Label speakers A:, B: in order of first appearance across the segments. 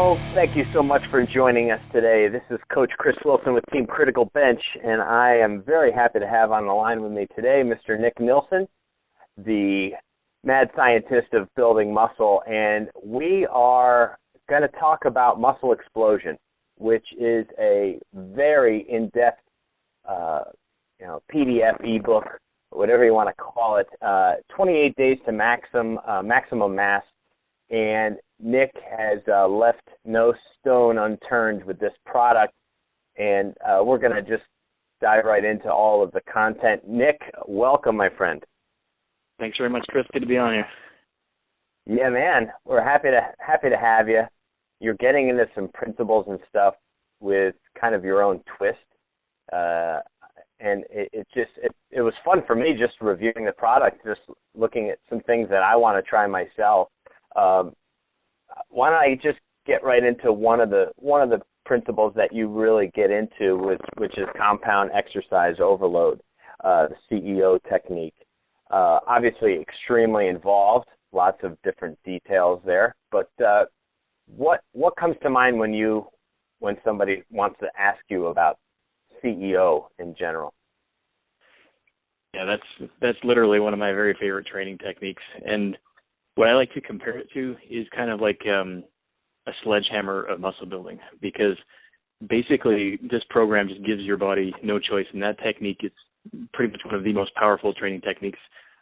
A: Well, thank you so much for joining us today. This is Coach Chris Wilson with Team Critical Bench, and I am very happy to have on the line with me today Mr. Nick Nilsson, the mad scientist of building muscle, and we are going to talk about muscle explosion, which is a very in-depth PDF, ebook, whatever you want to call it, 28 days to maximum mass. And Nick has left no stone unturned with this product, and we're going to just dive right into all of the content. Nick, welcome, my friend.
B: Thanks very much, Chris. Good to be on here.
A: Yeah, man, we're happy to have you. You're getting into some principles and stuff with kind of your own twist, and it was fun for me just reviewing the product, just looking at some things that I want to try myself. Why don't I just get right into one of the principles that you really get into, which is compound exercise overload, the CEO technique. Obviously, extremely involved, lots of different details there. But what comes to mind when somebody wants to ask you about CEO in general?
B: Yeah, that's literally one of my very favorite training techniques. And what I like to compare it to is kind of like a sledgehammer of muscle building, because basically this program just gives your body no choice, and that technique is pretty much one of the most powerful training techniques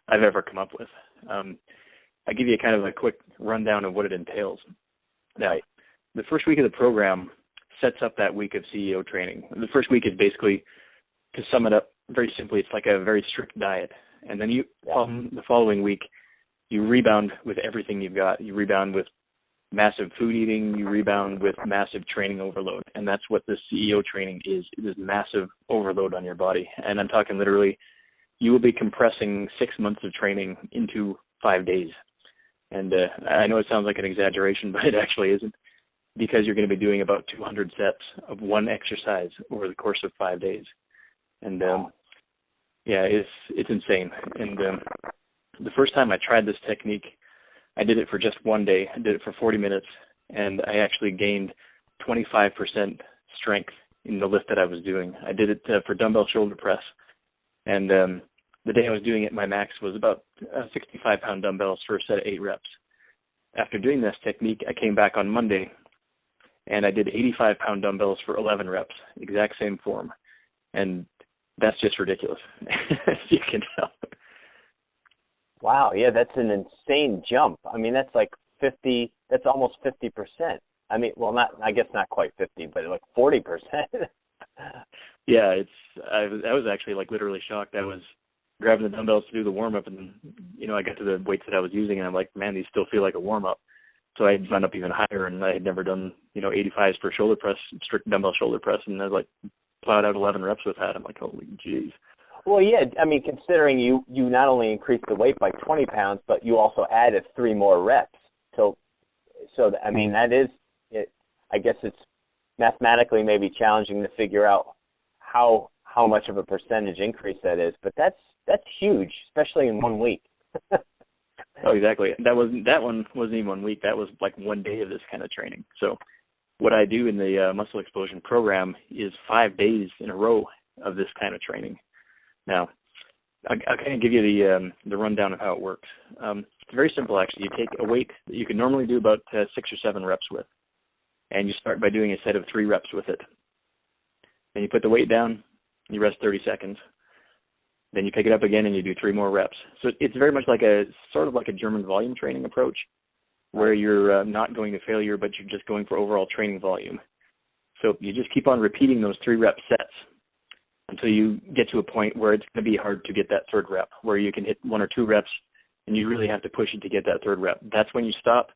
B: I've ever come up with. I'll give you kind of a quick rundown of what it entails. Now, the first week of the program sets up that week of CEO training. The first week is basically, to sum it up very simply, it's like a very strict diet. And then the following week, you rebound with everything you've got. You rebound with massive food eating. You rebound with massive training overload. And that's what this CEO training is. It is massive overload on your body. And I'm talking literally, you will be compressing 6 months of training into 5 days. And I know it sounds like an exaggeration, but it actually isn't, because you're going to be doing about 200 sets of one exercise over the course of 5 days. And it's insane. And the first time I tried this technique, I did it for just 1 day. I did it for 40 minutes, and I actually gained 25% strength in the lift that I was doing. I did it for dumbbell shoulder press, and the day I was doing it, my max was about 65-pound dumbbells for a set of 8 reps. After doing this technique, I came back on Monday, and I did 85-pound dumbbells for 11 reps, exact same form. And that's just ridiculous, as you can tell.
A: Wow, yeah, that's an insane jump. I mean, that's like 50, that's almost 50%. I mean, well, I guess not quite 50, but like 40%.
B: Yeah, I was actually like literally shocked. I was grabbing the dumbbells to do the warm-up, and, I got to the weights that I was using, and I'm like, man, these still feel like a warm-up. So I had gone up even higher, and I had never done, 85s for shoulder press, strict dumbbell shoulder press, and I was like, plowed out 11 reps with that. I'm like, holy jeez.
A: Well, yeah, I mean, considering you not only increased the weight by 20 pounds, but you also added 3 more reps. So I mean, that is, I guess it's mathematically maybe challenging to figure out how much of a percentage increase that is. But that's huge, especially in 1 week.
B: Oh, exactly. That one wasn't even 1 week. That was like 1 day of this kind of training. So what I do in the muscle explosion program is 5 days in a row of this kind of training. Now, I'll kind of give you the rundown of how it works. It's very simple, actually. You take a weight that you can normally do about 6 or 7 reps with, and you start by doing a set of 3 reps with it. Then you put the weight down, you rest 30 seconds. Then you pick it up again and you do 3 more reps. So it's very much like sort of like a German volume training approach, where you're not going to failure, but you're just going for overall training volume. So you just keep on repeating those 3 rep sets until you get to a point where it's going to be hard to get that 3rd rep, where you can hit 1 or 2 reps and you really have to push it to get that 3rd rep. That's when you stop,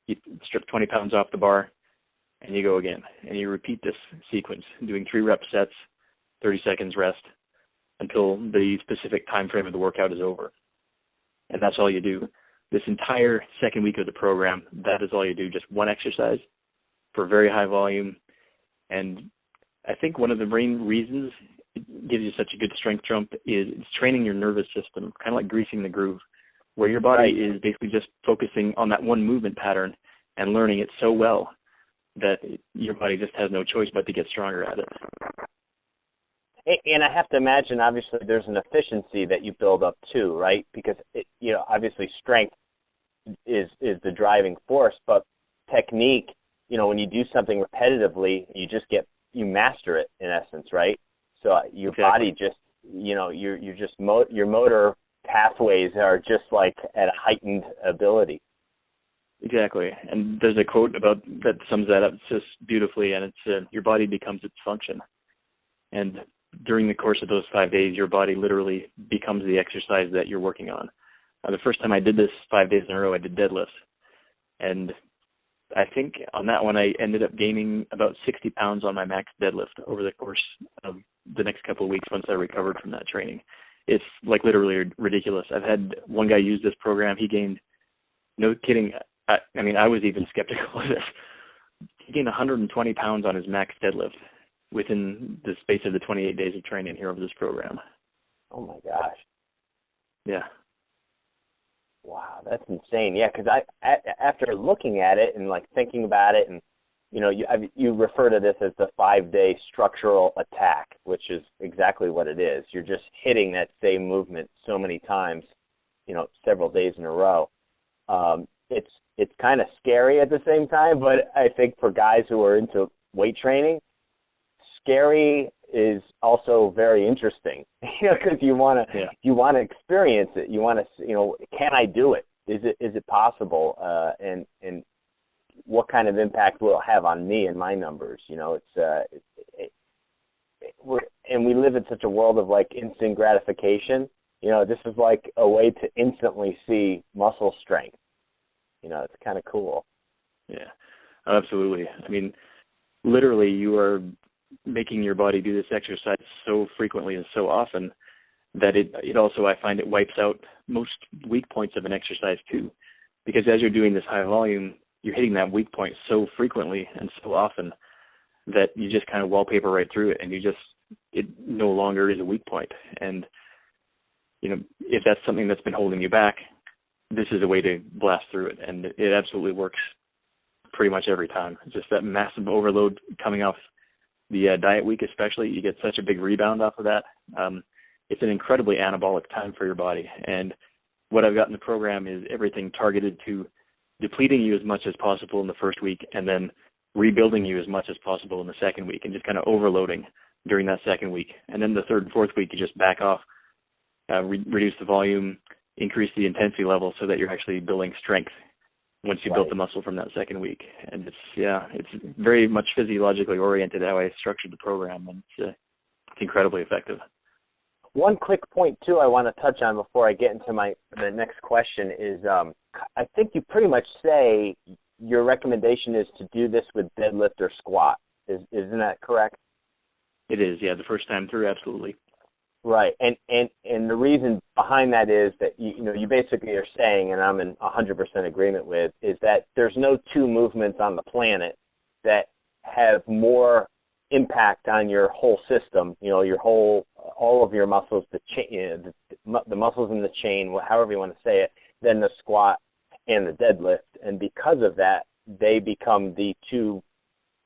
B: you strip 20 pounds off the bar, and you go again. And you repeat this sequence, doing 3 rep sets, 30 seconds rest, until the specific time frame of the workout is over. And that's all you do. This entire 2nd week of the program, that is all you do, just 1 exercise for very high volume. And I think one of the main reasons it gives you such a good strength jump is it's training your nervous system, kind of like greasing the groove, where your body is basically just focusing on that one movement pattern and learning it so well that your body just has no choice but to get stronger at it.
A: And I have to imagine, obviously, there's an efficiency that you build up too, right? Because obviously, strength is the driving force, but technique, when you do something repetitively, you master it in essence, right? So your body just, your motor pathways are just like at a heightened ability.
B: Exactly. And there's a quote about that sums that up just beautifully, and it's your body becomes its function. And during the course of those 5 days, your body literally becomes the exercise that you're working on. The first time I did this 5 days in a row, I did deadlifts. And I think on that one, I ended up gaining about 60 pounds on my max deadlift over the course of the next couple of weeks once I recovered from that training. It's like literally ridiculous. I've had one guy use this program. He gained, no kidding, I was even skeptical of this. He gained 120 pounds on his max deadlift within the space of the 28 days of training here over this program.
A: Oh my gosh.
B: Yeah.
A: Wow, that's insane. Yeah, because after looking at it and like thinking about it, and you refer to this as the 5-day structural attack, which is exactly what it is. You're just hitting that same movement so many times, several days in a row. It's kind of scary at the same time, but I think for guys who are into weight training, scary is also very interesting, because you want to experience it. You want to, can I do it? Is it possible? And what kind of impact will it have on me and my numbers? And we live in such a world of like instant gratification. This is like a way to instantly see muscle strength. It's kind of cool.
B: Yeah, absolutely. I mean, literally, you are making your body do this exercise so frequently and so often that it also, I find, it wipes out most weak points of an exercise too. Because as you're doing this high volume, you're hitting that weak point so frequently and so often that you just kind of wallpaper right through it, and it no longer is a weak point. And, if that's something that's been holding you back, this is a way to blast through it. And it absolutely works pretty much every time. It's just that massive overload coming off the diet week, especially. You get such a big rebound off of that. It's an incredibly anabolic time for your body. And what I've got in the program is everything targeted to depleting you as much as possible in the first week, and then rebuilding you as much as possible in the second week, and just kind of overloading during that second week. And then the third and fourth week, you just back off, reduce the volume, increase the intensity level so that you're actually building strength once you build the muscle from that second week. And it's very much physiologically oriented how I structured the program, and it's incredibly effective.
A: One quick point too I want to touch on before I get into the next question is I think you pretty much say your recommendation is to do this with deadlift or squat. Isn't that correct?
B: It is, yeah. The first time through, absolutely.
A: Right, and the reason behind that is that you basically are saying, and I'm in 100% agreement with, is that there's no two movements on the planet that have more impact on your whole system, all of your muscles, the muscles in the chain, however you want to say it, than the squat and the deadlift. And because of that, they become the two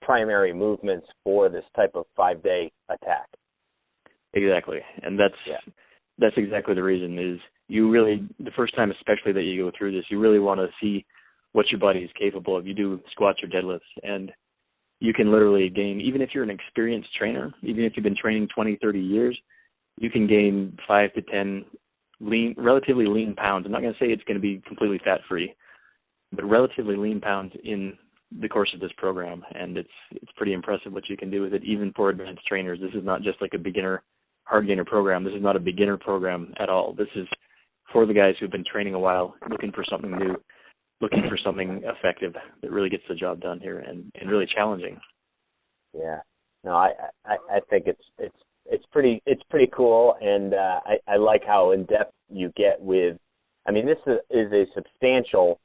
A: primary movements for this type of 5-day attack.
B: Exactly. And that's exactly the reason. Is you really, the first time especially that you go through this, you really want to see what your body is capable of. You do squats or deadlifts, and you can literally gain, even if you're an experienced trainer, even if you've been training 20, 30 years, you can gain 5 to 10 relatively lean pounds. I'm not going to say it's going to be completely fat-free, but relatively lean pounds in the course of this program. And it's pretty impressive what you can do with it, even for advanced trainers. This is not just like a beginner hard gainer program. This is not a beginner program at all. This is for the guys who've been training a while, looking for something new, looking for something effective that really gets the job done here, and really challenging. Yeah.
A: No, I think it's pretty cool, and I like how in depth you get with. I mean, this is a substantial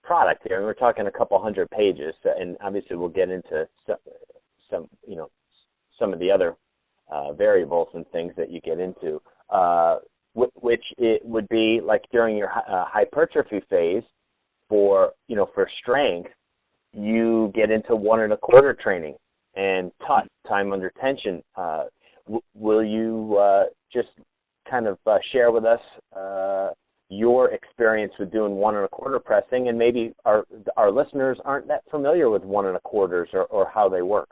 A: product here, and we're talking a couple hundred pages, and obviously we'll get into some of the other variables and things that you get into, which it would be like during your hypertrophy phase for strength. you get into 1.25 training and time under tension. Will you just kind of share with us your experience with doing 1.25 pressing, and maybe our listeners aren't that familiar with 1.25s or how they work?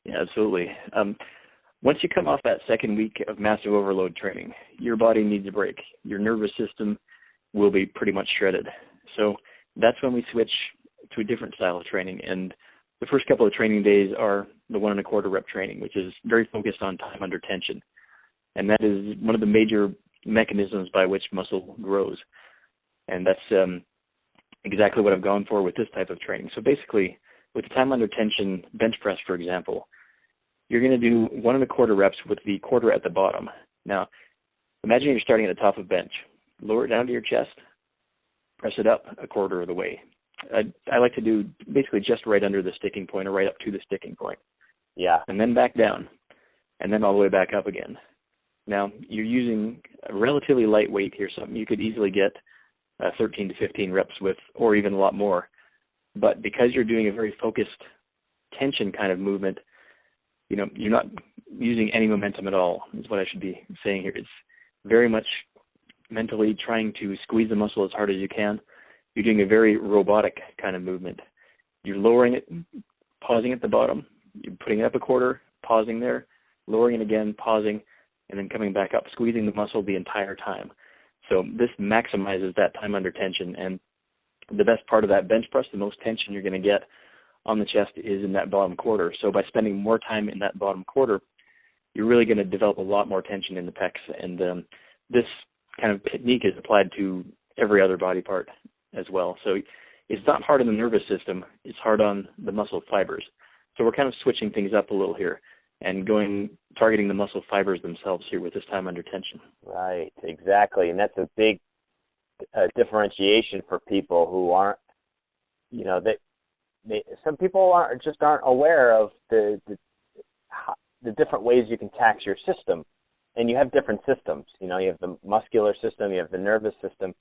B: Yeah, absolutely. Once you come off that second week of massive overload training, your body needs a break. Your nervous system will be pretty much shredded. So that's when we switch to a different style of training. And the first couple of training days are the 1.25 rep training, which is very focused on time under tension. And that is one of the major mechanisms by which muscle grows. And that's exactly what I've gone for with this type of training. So basically, with the time under tension bench press, for example, you're going to do 1.25 reps with the quarter at the bottom. Now, imagine you're starting at the top of bench. Lower it down to your chest, press it up 1/4 of the way. I like to do basically just right under the sticking point or right up to the sticking point.
A: Yeah.
B: And then back down, and then all the way back up again. Now, you're using a relatively light weight here, something you could easily get 13 to 15 reps with, or even a lot more. But because you're doing a very focused tension kind of movement, you're not using any momentum at all, is what I should be saying here. It's very much mentally trying to squeeze the muscle as hard as you can. You're doing a very robotic kind of movement. You're lowering it, pausing at the bottom. You're putting it up 1/4, pausing there, lowering it again, pausing, and then coming back up, squeezing the muscle the entire time. So this maximizes that time under tension. And the best part of that bench press, the most tension you're going to get on the chest is in that bottom 1/4. So by spending more time in that bottom 1/4, you're really going to develop a lot more tension in the pecs. And this kind of technique is applied to every other body part as well. So it's not hard on the nervous system, it's hard on the muscle fibers. So we're kind of switching things up a little here and targeting the muscle fibers themselves here with this time under tension.
A: Right, exactly. And that's a big differentiation for people who aren't, some people aren't aware of the different ways you can tax your system. And you have different systems. You have the muscular system, you have the nervous system.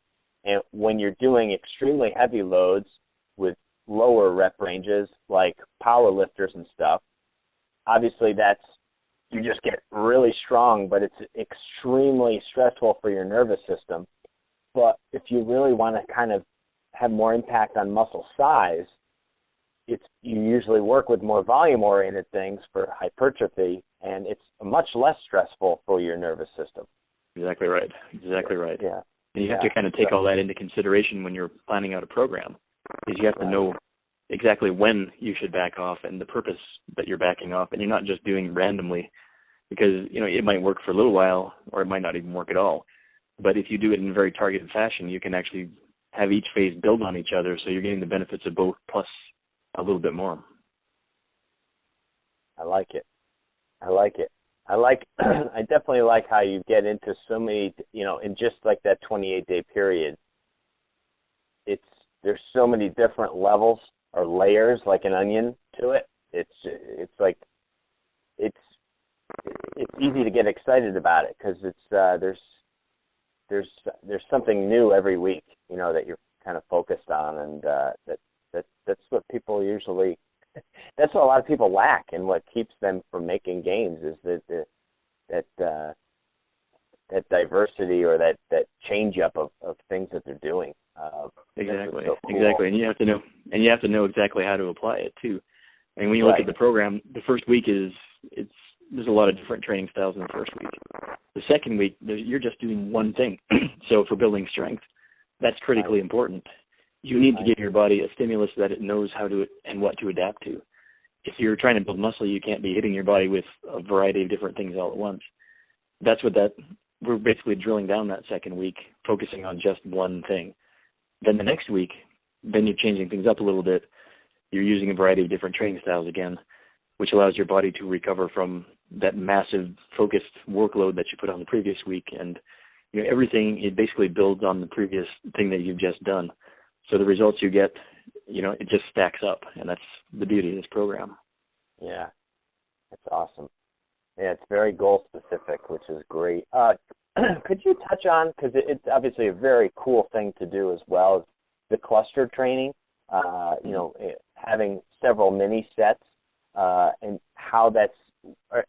A: And when you're doing extremely heavy loads with lower rep ranges, like power lifters and stuff, obviously you just get really strong, but it's extremely stressful for your nervous system. But if you really want to kind of have more impact on muscle size, you usually work with more volume-oriented things for hypertrophy, and it's much less stressful for your nervous system.
B: Exactly right.
A: Yeah.
B: And you have to kind of take all that into consideration when you're planning out a program, because you have to know exactly when you should back off and the purpose that you're backing off, and you're not just doing randomly, because it might work for a little while or it might not even work at all. But if you do it in a very targeted fashion, you can actually have each phase build on each other, so you're getting the benefits of both plus a little bit more.
A: I like it. I definitely like how you get into so many, in just like that 28-day period. There's so many different levels or layers, like an onion, to it. It's easy to get excited about it because there's something new every week, that you're kind of focused on, and that's what people usually. That's what a lot of people lack, and what keeps them from making gains is that diversity or that change up of things that they're doing.
B: Exactly,
A: so cool.
B: Exactly, and you have to know exactly how to apply it too. And when you look at the program, the first week there's a lot of different training styles in the first week. The second week, you're just doing one thing. So for building strength, that's critically important. You need to give your body a stimulus that it knows how to and what to adapt to. If you're trying to build muscle, you can't be hitting your body with a variety of different things all at once. We're basically drilling down that second week, focusing on just one thing. Then the next week, then you're changing things up a little bit. You're using a variety of different training styles again, which allows your body to recover from that massive focused workload that you put on the previous week. And everything, it basically builds on the previous thing that you've just done. So the results you get, it just stacks up, and that's the beauty of this program.
A: Yeah, that's awesome. Yeah, it's very goal specific, which is great. Could you touch on, because it's obviously a very cool thing to do as well, is the cluster training. having several mini sets, and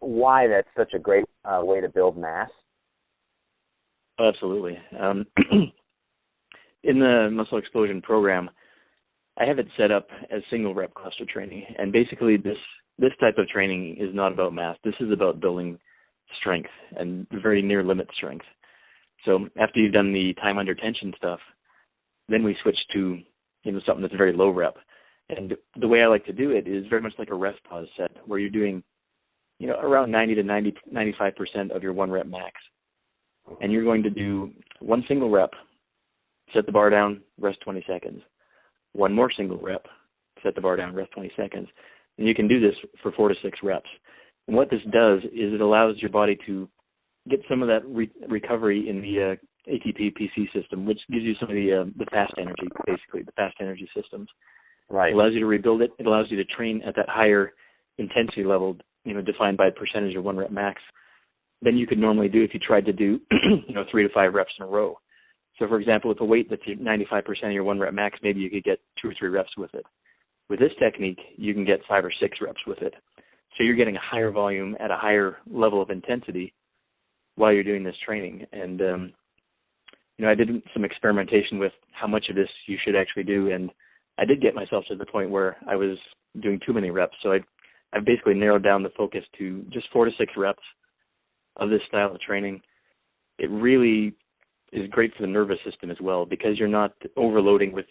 A: why that's such a great way to build mass?
B: Absolutely. In the muscle explosion program, I have it set up as single rep cluster training, and basically this type of training is not about mass. This is about building strength and very near limit strength. So after you've done the time under tension stuff, then we switch to something that's very low rep. And the way I like to do it is very much like a rest pause set, where you're doing around 90 to 95% of your 1 rep max. And you're going to do one single rep, set the bar down, rest 20 seconds. One more single rep, set the bar down, rest 20 seconds. And you can do this for 4 to 6 reps. And what this does is it allows your body to get some of that recovery in the ATP PC system, which gives you some of the fast energy, basically, the fast energy systems.
A: Right.
B: It allows you to rebuild it. It allows you to train at that higher intensity level, defined by percentage of 1 rep max, than you could normally do if you tried to do, 3 to 5 reps in a row. So, for example, with a weight that's 95% of your 1 rep max, maybe you could get 2 or 3 reps with it. With this technique, you can get 5 or 6 reps with it. So you're getting a higher volume at a higher level of intensity while you're doing this training. And, I did some experimentation with how much of this you should actually do, and I did get myself to the point where I was doing too many reps. So I've basically narrowed down the focus to just 4 to 6 reps of this style of training. It really is great for the nervous system as well, because you're not overloading with,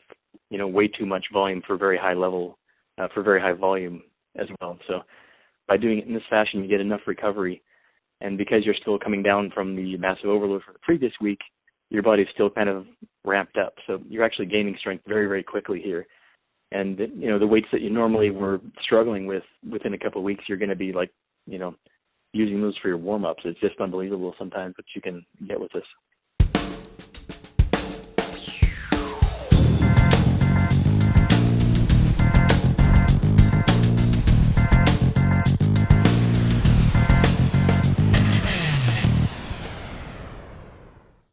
B: way too much volume for very high level, for very high volume as well. So by doing it in this fashion, you get enough recovery. And because you're still coming down from the massive overload from the previous week, your body's still kind of ramped up. So you're actually gaining strength very, very quickly here. And, the weights that you normally were struggling with within a couple of weeks, you're going to be using those for your warm-ups. It's just unbelievable sometimes what you can get with this.